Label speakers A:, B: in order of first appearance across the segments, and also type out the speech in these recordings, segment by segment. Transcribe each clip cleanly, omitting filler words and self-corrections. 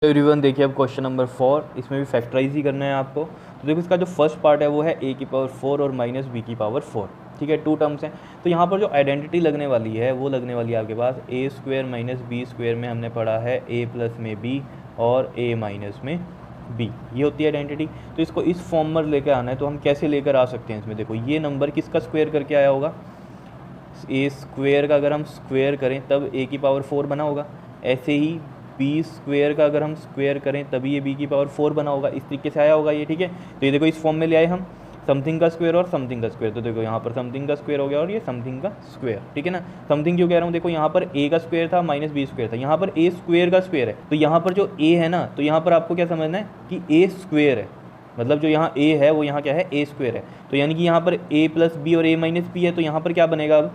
A: Everyone देखिए अब question number 4 इसमें भी फैक्टराइज ही करना है आपको। तो देखो इसका जो फर्स्ट पार्ट है वो है a की पावर 4 और माइनस बी की पावर 4। ठीक है, टू टर्म्स हैं। तो यहाँ पर जो आइडेंटिटी लगने वाली है वो लगने वाली है आपके पास ए स्क्वेयर माइनस बी स्क्वेयर में हमने पढ़ा है a प्लस में b और a माइनस में b, ये होती है आइडेंटिटी। तो इसको इस फॉर्म में लेकर आना है, तो हम कैसे लेकर आ सकते हैं इसमें। देखो ये नंबर किसका स्क्वेयर करके आया होगा, ए स्क्वेयर का अगर हम स्क्वेयर करें तब a की पावर 4 बना होगा। ऐसे ही बी स्क्वेयर का अगर हम स्क्वेयर करें तभी ये बी की पावर 4 बना होगा। इस तरीके से आया होगा ये। ठीक है, तो ये देखो इस फॉर्म में ले आए हम समथिंग का स्क्वेयर और समथिंग का स्क्वेयर। तो देखो यहाँ पर समथिंग का स्क्वेयर हो गया और ये समथिंग का स्क्वेयर। ठीक है ना, समथिंग क्यों कह रहा हूँ, देखो यहाँ पर ए का स्क्वेयर था माइनस बी स्क्वेयर था, यहाँ पर ए स्क्वेयर का स्क्वेयर है। तो यहाँ पर जो ए है ना, तो यहाँ पर आपको क्या समझना है कि ए स्क्वेयर है, मतलब जो यहाँ ए है वो यहाँ क्या है, ए स्क्वेयर है। तो यानी कि यहाँ पर ए प्लस बी और ए माइनस बी है, तो यहाँ पर क्या बनेगा अब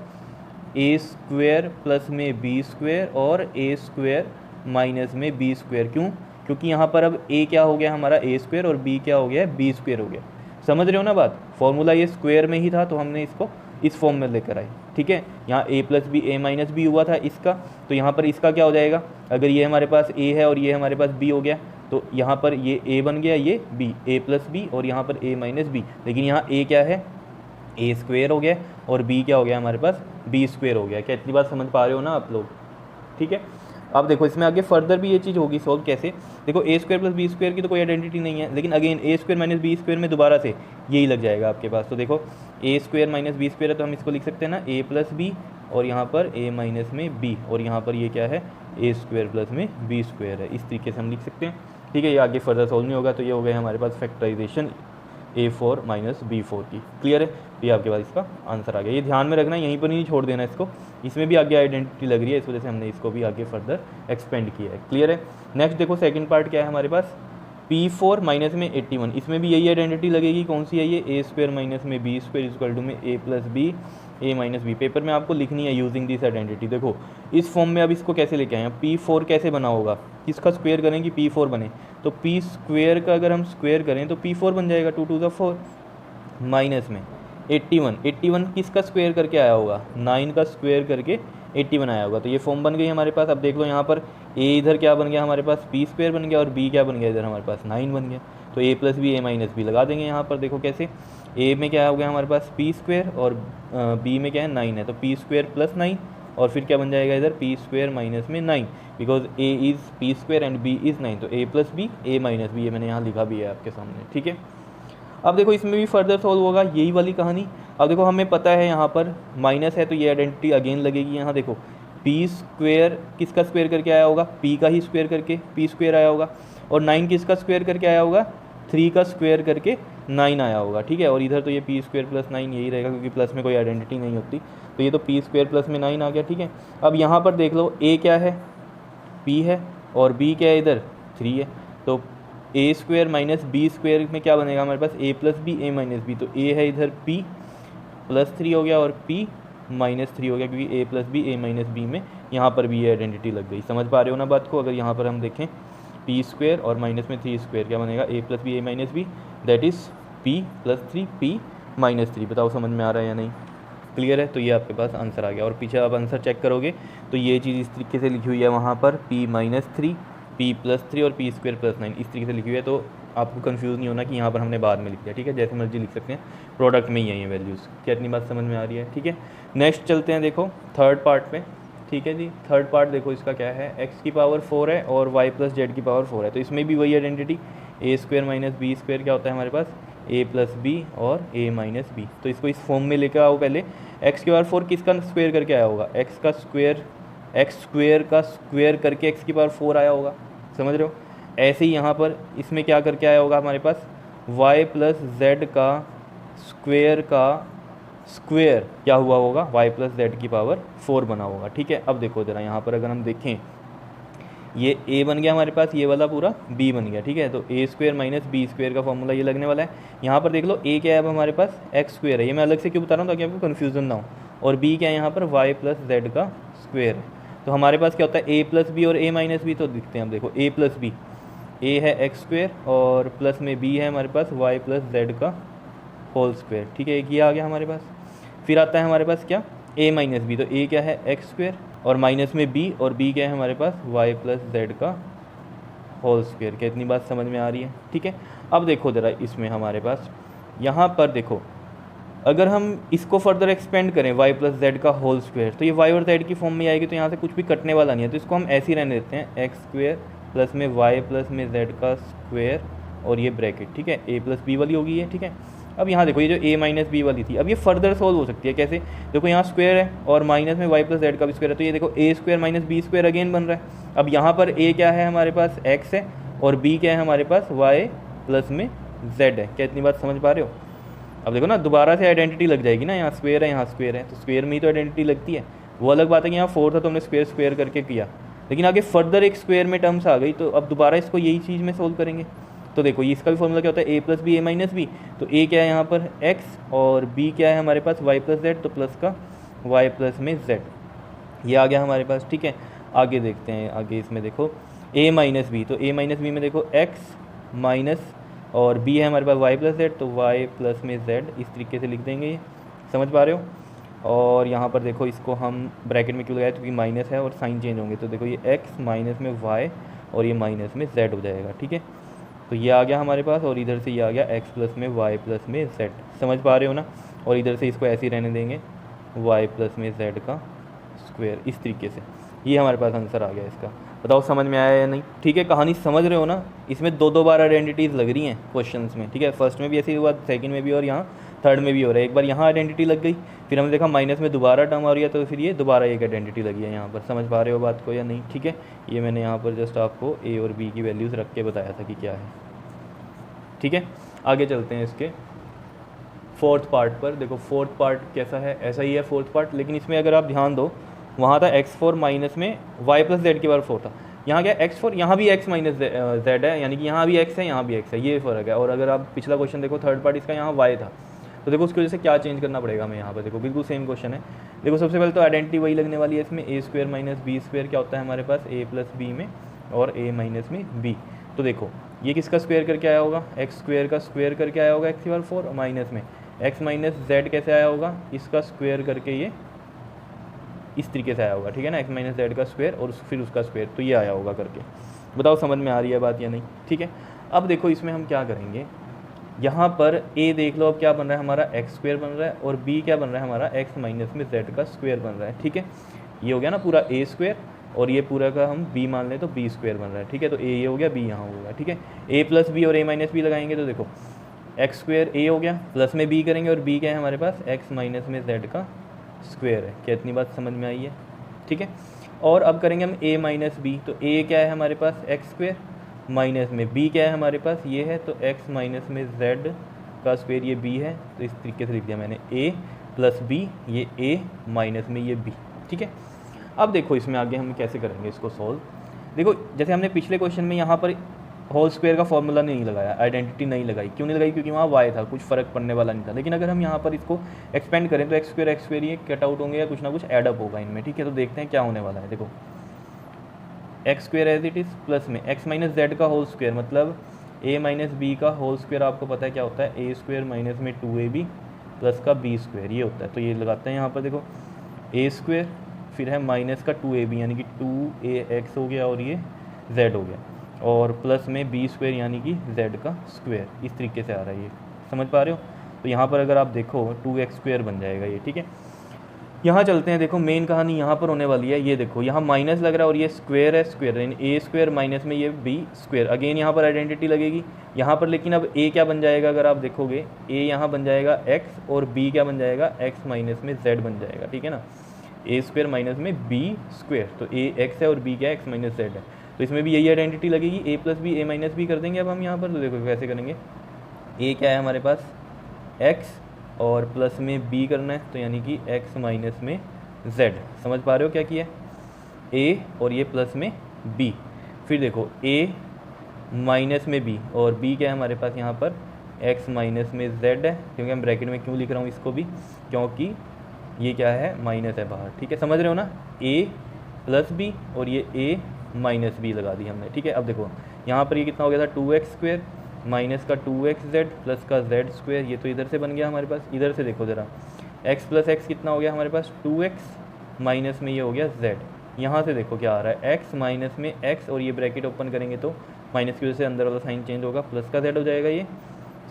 A: ए स्क्वेयर प्लस में बी स्क्वेयर और ए स्क्वेयर माइनस में बी स्क्वेयर। क्यों, क्योंकि यहाँ पर अब ए क्या हो गया हमारा ए स्क्वेयर और बी क्या हो गया बी स्क्वेयर हो गया। समझ रहे हो ना बात, फॉर्मूला ये स्क्वेयर में ही था तो हमने इसको इस फॉर्म में लेकर आए। ठीक है, यहाँ ए plus B A minus B हुआ था इसका, तो यहाँ पर इसका क्या हो जाएगा, अगर ये हमारे पास ए है और ये हमारे पास बी हो गया तो यहाँ पर ये ए बन गया, ये बी, ए प्लस बी और यहाँ पर ए माइनस बी। लेकिन यहाँ ए क्या है, ए स्क्वेयर हो गया और बी क्या हो गया हमारे पास बी स्क्वेयर हो गया। क्या इतनी बात समझ पा रहे हो ना आप लोग। ठीक है, अब देखो इसमें आगे फर्दर भी ये चीज़ होगी सॉल्व कैसे। देखो ए स्क्वायर प्लस बी स्क्वायर की तो कोई आइडेंटिटी नहीं है, लेकिन अगेन ए स्क्वायर माइनस बी स्क्वायर में दोबारा से यही लग जाएगा आपके पास। तो देखो ए स्क्वायर माइनस बी स्क्वायर है तो हम इसको लिख सकते हैं ना ए प्लस बी और यहाँ पर ए माइनस में बी और यहाँ पर ये क्या है ए स्क्वायर प्लस में बी स्क्वायर है। इस तरीके से हम लिख सकते हैं। ठीक है, ये आगे फर्दर सॉल्व नहीं होगा। तो ये हो गया हमारे पास फैक्टराइजेशन a4 माइनस b4 की। क्लियर है, तो ये आपके पास इसका आंसर आ गया। ये ध्यान में रखना, यहीं पर नहीं छोड़ देना इसको, इसमें भी आगे आइडेंटिटी लग रही है, इस वजह से हमने इसको भी आगे फर्दर एक्सपेंड किया है। क्लियर है। नेक्स्ट देखो सेकंड पार्ट क्या है हमारे पास, P4 माइनस में 81, इसमें भी यही आइडेंटिटी लगेगी। कौन सी है ये, ए स्क्वायर माइनस में बी स्क्वायर इक्वल टू में ए plus B A minus B. Paper में आपको लिखनी है यूजिंग दिस आइडेंटिटी। देखो इस फॉर्म में अब इसको कैसे लेके आए हैं, P4 कैसे बना होगा, किसका स्क्वायर करें कि P4 बने, तो P स्क्वायर का अगर हम स्क्वायर करें तो P4 बन जाएगा, 2 टू द 4 माइनस में 81 किसका स्क्वायर करके आया होगा, 9 का स्क्वायर करके 81 आया होगा। तो ये फॉर्म बन गई हमारे पास। अब देख लो यहाँ पर ए इधर क्या बन गया हमारे पास पी स्क्वायर बन गया और बी क्या बन गया इधर हमारे पास 9 बन गया। तो A plus B A minus B लगा देंगे यहाँ पर। देखो कैसे, ए में क्या हो गया हमारे पास पी स्क्वायर और बी में क्या है 9 है, तो पी स्क्वायर प्लस 9 और फिर क्या बन जाएगा इधर पी स्क्वायर माइनस में 9, because A is P square and B is 9। तो A plus B A minus B, ये मैंने यहाँ लिखा भी है आपके सामने। ठीक है, अब देखो इसमें भी फर्दर सॉल्व होगा यही वाली कहानी। अब देखो हमें पता है यहाँ पर माइनस है तो ये आइडेंटिटी अगेन लगेगी। यहाँ देखो पी स्क्वेयर किसका स्क्वायर करके आया होगा, पी का ही स्क्वायर करके पी स्क्वायर आया होगा, और 9 किसका स्क्वायर करके आया होगा, 3 का स्क्वायर करके 9 आया होगा। ठीक है, और इधर तो ये पी स्क्वायर प्लस 9 यही रहेगा क्योंकि प्लस में कोई आइडेंटिटी नहीं होती। तो ये तो पी स्क्वायर प्लस में 9 आ गया। ठीक है, अब यहाँ पर देख लो ए क्या है, पी है और बी क्या है इधर 3 है। तो ए स्क्वायर माइनस बी स्क्वायर में क्या बनेगा हमारे पास ए plus B A minus B. तो ए है इधर पी प्लस 3 हो गया और पी माइनस 3 हो गया क्योंकि ए plus B A minus B में यहाँ पर भी ये आइडेंटिटी लग गई। समझ पा रहे हो ना बात को। अगर यहाँ पर हम देखें पी स्क्वायर और माइनस में 3 स्क्वायर क्या बनेगा A plus B A minus B, that is P plus 3 P minus 3। बताओ समझ में आ रहा है या नहीं। क्लियर है, तो ये आपके पास आंसर आ गया। और पीछे आप आंसर चेक करोगे तो ये चीज़ इस तरीके से लिखी हुई है वहाँ पर पी माइनस 3 पी प्लस 3 और पी स्क्वायर प्लस 9 इस तरीके से लिखी हुई है। तो आपको कंफ्यूज नहीं होना कि यहाँ पर हमने बाद में लिख दिया। ठीक है, जैसे मर्जी लिख सकते हैं, प्रोडक्ट में ही है ये वैल्यूज़। क्या इतनी बात समझ में आ रही है। ठीक है, नेक्स्ट चलते हैं देखो थर्ड पार्ट पे। ठीक है जी, थर्ड पार्ट देखो इसका क्या है, एक्स की पावर 4 है और वाई प्लस जेड की पावर 4 है। तो इसमें भी वही आइडेंटिटी ए स्क्वायर माइनस बी स्क्वायर क्या होता है हमारे पास ए प्लस बी और ए माइनस बी। तो इसको इस फॉर्म में लेकर आओ पहले। एक्स की पावर 4 किसका स्क्वायर करके आया होगा, एक्स का स्क्वायर, एक्स स्क्वायर का स्क्वायर करके एक्स की पावर 4 आया होगा। समझ रहे हो। ऐसे ही यहाँ पर इसमें क्या करके आया होगा हमारे पास y प्लस जेड का स्क्वायर क्या हुआ होगा y प्लस जेड की पावर 4 बना होगा। ठीक है, अब देखो ज़रा यहाँ पर अगर हम देखें ये a बन गया हमारे पास, ये वाला पूरा b बन गया। ठीक है, तो ए स्क्वायर माइनस बी स्क्वायर का फॉर्मूला ये लगने वाला है। यहाँ पर देख लो a क्या है अब हमारे पास एक्स स्क्वायर है, ये मैं अलग से क्यों बता रहा हूँ ताकि आपको कन्फ्यूजन ना हो, और b क्या है यहाँ पर y प्लस जेड का स्क्वायर है। तो हमारे पास क्या होता है a प्लस बी और a माइनस बी। तो दिखते हैं अब देखो a प्लस बी, a है एक्स स्क्वायर और प्लस में b है हमारे पास y प्लस जेड का होल स्क्वायर। ठीक है, एक ये आ गया हमारे पास। फिर आता है हमारे पास क्या a माइनस बी, तो a क्या है एक्स स्क्वायर और माइनस में b और b क्या है हमारे पास y प्लस जेड का होल स्क्वायर। क्या इतनी बात समझ में आ रही है? ठीक है, अब देखो ज़रा इसमें हमारे पास यहाँ पर देखो, अगर हम इसको फर्दर एक्सपेंड करें y प्लस जेड का होल स्क्वायर, तो ये y और z की फॉर्म में आएगी, तो यहाँ से कुछ भी कटने वाला नहीं है, तो इसको हम ऐसे ही रहने देते हैं, एक्स स्क्वायर प्लस में y प्लस में z का स्क्वायर और ये ब्रैकेट, ठीक है, a प्लस बी वाली होगी ये, ठीक है। अब यहाँ देखो ये जो a माइनस बी वाली थी, अब ये फर्दर सोल्व हो सकती है कैसे? देखो यहाँ स्क्वायर है और माइनस में y प्लस जेड का भी स्क्वायर है, तो ये देखो a square minus B square again बन रहा है। अब यहाँ पर a क्या है हमारे पास, x है, और b क्या है हमारे पास, y प्लस में z है। क्या इतनी बात समझ पा रहे हो? अब देखो ना, दोबारा से आइडेंटिटी लग जाएगी ना, यहाँ स्क्वायर है यहाँ स्क्वायर है, तो स्क्वायर में ही तो आइडेंटिटी लगती है। वो अलग बात है कि यहाँ 4 था तो हमने स्क्वायर स्क्वायर करके किया, लेकिन आगे फर्दर एक स्क्वायर में टर्म्स आ गई, तो अब दोबारा इसको यही चीज़ में सोल्व करेंगे। तो देखो इसका भी फॉर्मूला क्या होता है, a plus B A minus B, तो a क्या है यहाँ पर x और b क्या है हमारे पास y प्लस जेड, तो प्लस का y प्लस में z, ये आ गया हमारे पास। ठीक है, आगे देखते हैं, आगे इसमें देखो a माइनस बी, तो a माइनस बी में देखो x माइनस और b है हमारे पास y प्लस जेड, तो y प्लस में z, इस तरीके से लिख देंगे, ये समझ पा रहे हो। और यहाँ पर देखो इसको हम ब्रैकेट में क्यों लगाया, क्योंकि माइनस है और साइन चेंज होंगे, तो देखो ये x माइनस में y और ये माइनस में z हो जाएगा। ठीक है, तो ये आ गया हमारे पास, और इधर से ये आ गया x प्लस में y प्लस में z, समझ पा रहे हो ना। और इधर से इसको ऐसे ही रहने देंगे, y प्लस में z का स्क्वायर, इस तरीके से ये हमारे पास आंसर आ गया इसका। बताओ समझ में आया या नहीं? ठीक है, कहानी समझ रहे हो ना। इसमें दो बार आइडेंटिटीज़ लग रही हैं क्वेश्चंस में, ठीक है, फर्स्ट में भी ऐसे ही हुआ, सेकंड में भी, और यहाँ थर्ड में भी हो रहा है। एक बार यहाँ आइडेंटिटी लग गई, फिर हमने देखा माइनस में दोबारा टर्म आ रही है, तो फिर ये दोबारा एक आइडेंटिटी लगी है यहाँ पर। समझ पा रहे हो बात को या नहीं? ठीक है, ये मैंने यहाँ पर जस्ट आपको a और b की वैल्यूज़ रख के बताया था कि क्या है। ठीक है, आगे चलते हैं इसके फोर्थ पार्ट पर। देखो फोर्थ पार्ट कैसा है, ऐसा ही है फोर्थ पार्ट, लेकिन इसमें अगर आप ध्यान दो, वहाँ था x4 माइनस में y प्लस जेड के बार 4 था, यहाँ क्या x4, यहाँ भी x माइनस जेड है, यानी कि यहाँ भी x है यहाँ भी x है, ये फ़र्क है। और अगर आप पिछला क्वेश्चन देखो थर्ड पार्ट, इसका यहाँ y था, तो देखो उसकी वजह से क्या चेंज करना पड़ेगा हमें यहाँ पर। देखो बिल्कुल सेम क्वेश्चन है। देखो सबसे पहले तो आइडेंटिटी वही लगने वाली है इसमें, a square minus B square क्या होता है हमारे पास, a प्लस बी में और a माइनस में b। तो देखो ये किसका स्क्वायर करके आया होगा, एक्स स्क्वायर का स्क्वायर करके आया होगा एक्स की बार 4, माइनस में एक्स माइनस जेड कैसे आया होगा, इसका स्क्वायर करके ये इस तरीके से आया होगा। ठीक है ना, एक्स माइनस जेड का स्क्वायर और फिर उसका स्क्वायर, तो ये आया होगा करके। बताओ समझ में आ रही है बात या नहीं? ठीक है, अब देखो इसमें हम क्या करेंगे, यहाँ पर a देख लो अब क्या बन रहा है हमारा, एक्स स्क्वायर बन रहा है, और b क्या बन रहा है हमारा, एक्स माइनस में जेड का स्क्वायर बन रहा है। ठीक है, ये हो गया ना पूरा a स्क्वायर, और ये पूरा का हम b मान लें तो b स्क्वायर बन रहा है। ठीक है, तो a ये हो गया, b यहाँ होगा। ठीक है, a प्लस बी और a माइनस बी लगाएंगे, तो देखो एक्स स्क्वायर a हो गया, प्लस में b करेंगे, और b क्या है हमारे पास, एक्स माइनस में z का स्क्वायर है। क्या इतनी बात समझ में आई है? ठीक है, और अब करेंगे हम a माइनस बी, तो a क्या है हमारे पास, एक्स स्क्वायर, माइनस में b क्या है हमारे पास, ये है, तो x माइनस में z का स्क्वायर, ये b है, तो इस तरीके से लिख दिया मैंने, a प्लस b, ये a माइनस में ये b। ठीक है, अब देखो इसमें आगे हम कैसे करेंगे इसको सॉल्व। देखो जैसे हमने पिछले क्वेश्चन में यहाँ पर होल स्क्वायर का फॉर्मूला नहीं लगाया, आइडेंटिटी नहीं लगाई, क्यों नहीं लगाई, क्योंकि वहाँ y था, कुछ फ़र्क पड़ने वाला नहीं था। लेकिन अगर हम यहाँ पर इसको एक्सपेंड करें तो एक्स स्क्वायर ये कट आउट होंगे या कुछ ना कुछ एडअप होगा इनमें। ठीक है, तो देखते हैं क्या होने वाला है। देखो X square as it is plus में एक्स माइनस जेड का होल स्क्वायर, मतलब a माइनस बी का होल स्क्वायर आपको पता है क्या होता है, a स्क्वायर माइनस में 2ab प्लस का b स्क्वायर, ये होता है। तो ये लगाते हैं यहाँ पर, देखो a स्क्वायर फिर है माइनस का 2ab यानी कि 2ax हो गया, और ये z हो गया, और प्लस में b स्क्वायर यानी कि z का स्क्वायर, इस तरीके से आ रहा है ये। समझ पा रहे हो? तो यहाँ पर अगर आप देखो 2x स्क्वायर बन जाएगा ये। ठीक है, यहाँ चलते हैं, देखो मेन कहानी यहाँ पर होने वाली है। ये देखो यहाँ माइनस लग रहा है और ये स्क्वायर है, स्क्वायर यानी ए स्क्वायर माइनस में ये बी स्क्वायर, अगेन यहाँ पर आइडेंटिटी लगेगी यहाँ पर। लेकिन अब ए क्या बन जाएगा, अगर आप देखोगे ए यहाँ बन जाएगा एक्स, और बी क्या बन जाएगा, एक्स माइनस में जेड बन जाएगा। ठीक है ना, ए स्क्वायर माइनस में बी स्क्वायर, तो ए एक्स है और बी क्या है, एक्स माइनस जेड है, तो इसमें भी यही आइडेंटिटी लगेगी, ए plus B A minus B कर देंगे अब हम यहाँ पर। तो देखो कैसे करेंगे, ए क्या है हमारे पास, एक्स और प्लस में b करना है, तो यानी कि x माइनस में z। समझ पा रहे हो क्या किया, a और ये प्लस में b, फिर देखो a माइनस में b और b क्या है हमारे पास यहाँ पर, x माइनस में z है, क्योंकि मैं ब्रैकेट में क्यों लिख रहा हूँ इसको भी, क्योंकि ये क्या है, माइनस है बाहर। ठीक है, समझ रहे हो ना, a प्लस b और ये a माइनस b लगा दी हमने। ठीक है, अब देखो यहाँ पर ये कितना हो गया था, 2x स्क्वायर माइनस का 2xz प्लस का z स्क्वायर, ये तो इधर से बन गया हमारे पास। इधर से देखो ज़रा, x प्लस x कितना हो गया हमारे पास, 2x माइनस में ये हो गया z। यहाँ से देखो क्या आ रहा है, x माइनस में x और ये ब्रैकेट ओपन करेंगे तो माइनस की वजह से अंदर वाला साइन चेंज होगा, प्लस का z हो जाएगा, ये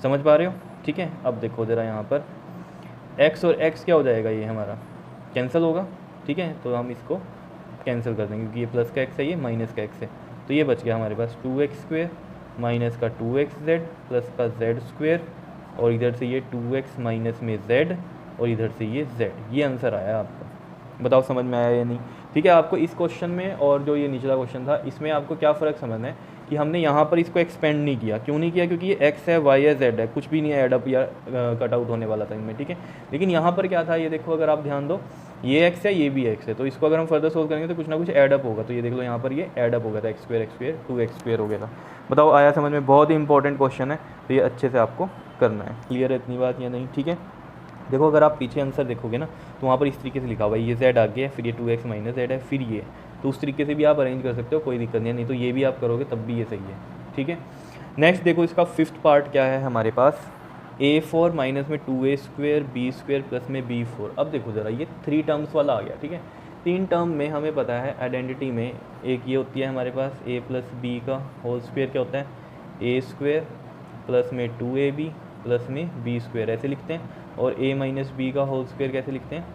A: समझ पा रहे हो, ठीक है। अब देखो ज़रा यहाँ पर x और x क्या हो जाएगा, ये हमारा कैंसिल होगा, ठीक है। तो हम इसको कैंसिल कर देंगे क्योंकि ये प्लस का x है, ये माइनस का x है, तो ये बच गया हमारे पास 2x² माइनस का 2xz प्लस का z² और इधर से ये 2x माइनस में z और इधर से ये z। ये आंसर आया आपका, बताओ समझ में आया या नहीं, ठीक है। आपको इस क्वेश्चन में और जो ये निचला क्वेश्चन था इसमें आपको क्या फ़र्क समझना है कि हमने यहाँ पर इसको एक्सपेंड नहीं किया, क्यों नहीं किया, क्योंकि ये x है, y है, z है, कुछ भी नहीं ऐड अप या कट आउट होने वाला था इनमें, ठीक है। लेकिन यहाँ पर क्या था, ये देखो अगर आप ध्यान दो, ये x है, ये भी x है, तो इसको अगर हम फर्दर सोल्व करेंगे तो कुछ ना कुछ ऐड अप होगा, तो ये देख लो यहाँ पर ये ऐड अप हो गया था, x² 2x² हो गया था। बताओ आया समझ में, बहुत ही इंपॉर्टेंट क्वेश्चन है, तो ये अच्छे से आपको करना है। क्लियर है इतनी बात या नहीं, ठीक है। देखो अगर आप पीछे आंसर देखोगे ना तो वहाँ पर इस तरीके से लिखा हुआ है, ये z आगे है, फिर ये 2x माइनस z है, फिर ये, तो उस तरीके से भी आप अरेंज कर सकते हो, कोई दिक्कत नहीं है, नहीं तो ये भी आप करोगे तब भी ये सही है, ठीक है। नेक्स्ट देखो इसका फिफ्थ पार्ट क्या है हमारे पास, a4 माइनस में 2a² b² प्लस में b4। अब देखो ज़रा ये 3 टर्म्स वाला आ गया, ठीक है। 3 टर्म में हमें पता है आइडेंटिटी में एक ये होती है हमारे पास a प्लस b का होल स्क्वायर क्या होता है, a² प्लस में 2ab प्लस में b², ऐसे लिखते हैं। और a माइनस बी का होल स्क्वायर कैसे लिखते हैं,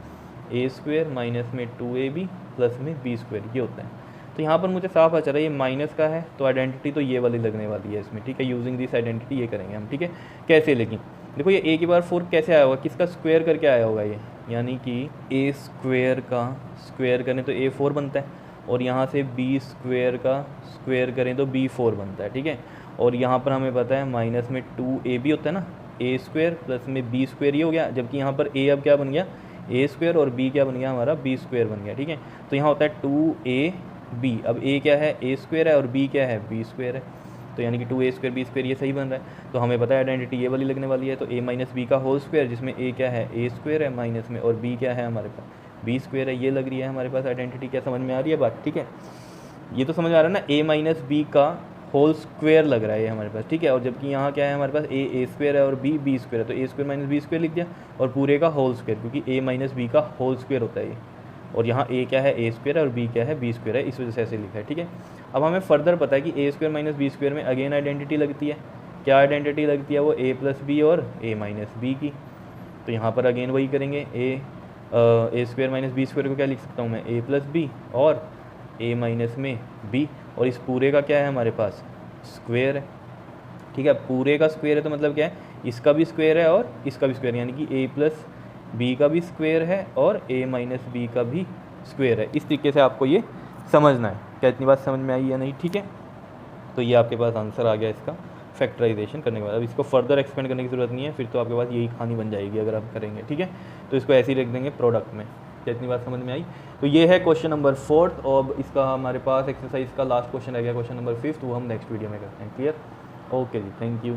A: a² माइनस में 2ab प्लस में b², ये होता है। तो यहाँ पर मुझे साफ आ चल रहा है ये माइनस का है, तो आइडेंटिटी तो ये वाली लगने वाली है इसमें, ठीक है। यूजिंग दिस आइडेंटिटी ये करेंगे हम, ठीक है। कैसे, लेकिन देखो ये a की पावर 4 कैसे आया होगा, किसका स्क्वायर करके आया होगा ये, यानी कि a² का स्क्वायर करें तो a4 बनता है, और यहाँ से b² का स्क्वायर करें तो b4 बनता है, ठीक है। और यहाँ पर हमें पता है माइनस में 2ab होता है ना, a² प्लस में b² ये हो गया, जबकि यहाँ पर a अब क्या बन गया, a² और b क्या बन गया हमारा, b² बन गया, ठीक है। तो यहाँ होता है 2ab, अब a क्या है, a² है, और b क्या है, b² है, तो यानी कि 2a² b² ये सही बन रहा है। तो हमें पता है आइडेंटिटी ये वाली लगने वाली है, तो a माइनस बी का होल स्क्वायर, जिसमें a क्या है, a² है माइनस में, और b क्या है हमारे पास, b² है, ये लग रही है हमारे पास आइडेंटिटी। क्या समझ में आ रही है बात, ठीक है। ये तो समझ आ रहा है ना, a माइनस बी का होल स्क्वायर लग रहा है ये हमारे पास, ठीक है। और जबकि यहाँ क्या है हमारे पास, a² है और b b² है, तो a² माइनस b² लिख दिया, और पूरे का होल स्क्वायर, क्योंकि a माइनस बी का होल स्क्वायर होता है ये, और यहाँ a क्या है, a² है, और b क्या है, b² है, इस वजह से ऐसे लिखा है, ठीक है। अब हमें फर्दर पता है कि a² माइनस b² में अगेन आइडेंटिटी लगती है, क्या आइडेंटिटी लगती है, वो a प्लस बी और a माइनस बी की। तो यहाँ पर अगेन वही करेंगे, a² माइनस b² को क्या लिख सकता हूँ मैं, a प्लस बी और a माइनस में b, और इस पूरे का क्या है हमारे पास, स्क्वायर है, ठीक है। पूरे का स्क्वायर है तो मतलब क्या है, इसका भी स्क्वायर है और इसका भी स्क्वायर, यानी कि a प्लस बी का भी स्क्वायर है और a माइनस बी का भी स्क्वायर है। इस तरीके से आपको ये समझना है। क्या इतनी बात समझ में आई या नहीं, ठीक है। तो ये आपके पास आंसर आ गया इसका फैक्टराइजेशन करने के बाद। अब इसको फर्दर एक्सपेंड करने की ज़रूरत नहीं है, फिर तो आपके पास यही कहानी बन जाएगी अगर आप करेंगे, ठीक है। तो इसको ऐसे ही रख देंगे प्रोडक्ट में। क्या इतनी बात समझ में आई। तो ये है क्वेश्चन नंबर 4, और इसका हमारे पास एक्सरसाइज का लास्ट क्वेश्चन रह गया, क्वेश्चन नंबर 5, वो हम नेक्स्ट वीडियो में करते हैं। क्लियर, ओके जी, थैंक यू।